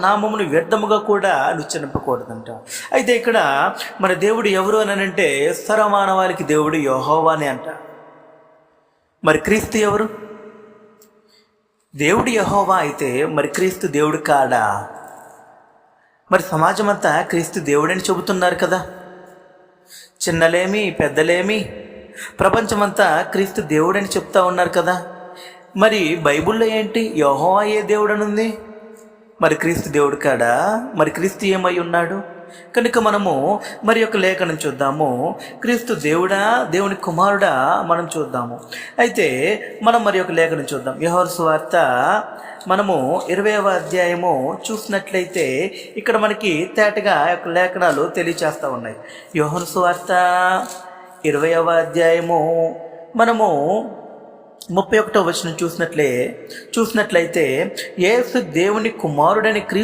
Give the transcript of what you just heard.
నామమును వ్యర్థముగా కూడా ఉచ్చరింపకూడదంట. అయితే ఇక్కడ మన దేవుడు ఎవరు అని అంటే సర్వమానవాళికి దేవుడు యెహోవా అని అంట. మరి క్రీస్తు ఎవరు? దేవుడు యెహోవా అయితే మరి క్రీస్తు దేవుడు కాడా? మరి సమాజం అంతా క్రీస్తు దేవుడని చెబుతున్నారు కదా. చిన్నలేమి పెద్దలేమి ప్రపంచమంతా క్రీస్తు దేవుడని చెప్తా ఉన్నారు కదా. మరి బైబిల్లో ఏంటి యెహోవా ఏ దేవుడనుంది? మరి క్రీస్తు దేవుడు కాడా? మరి క్రీస్తు ఏమై ఉన్నాడు? కనుక మనము మరి యొక్క లేఖనం చూద్దాము. క్రీస్తు దేవుడా, దేవుని కుమారుడా మనం చూద్దాము. అయితే మనం మరి యొక్క లేఖనం చూద్దాం. యోహాను సువార్త మనము 20వ అధ్యాయము చూసినట్లయితే ఇక్కడ మనకి తేటగా యొక్క లేఖనాలు తెలియచేస్తూ ఉన్నాయి. యోహాను సువార్త 20వ అధ్యాయము మనము 31వ వచనం చూసినట్లయితే యేసు దేవుని కుమారుడని క్రీస్తు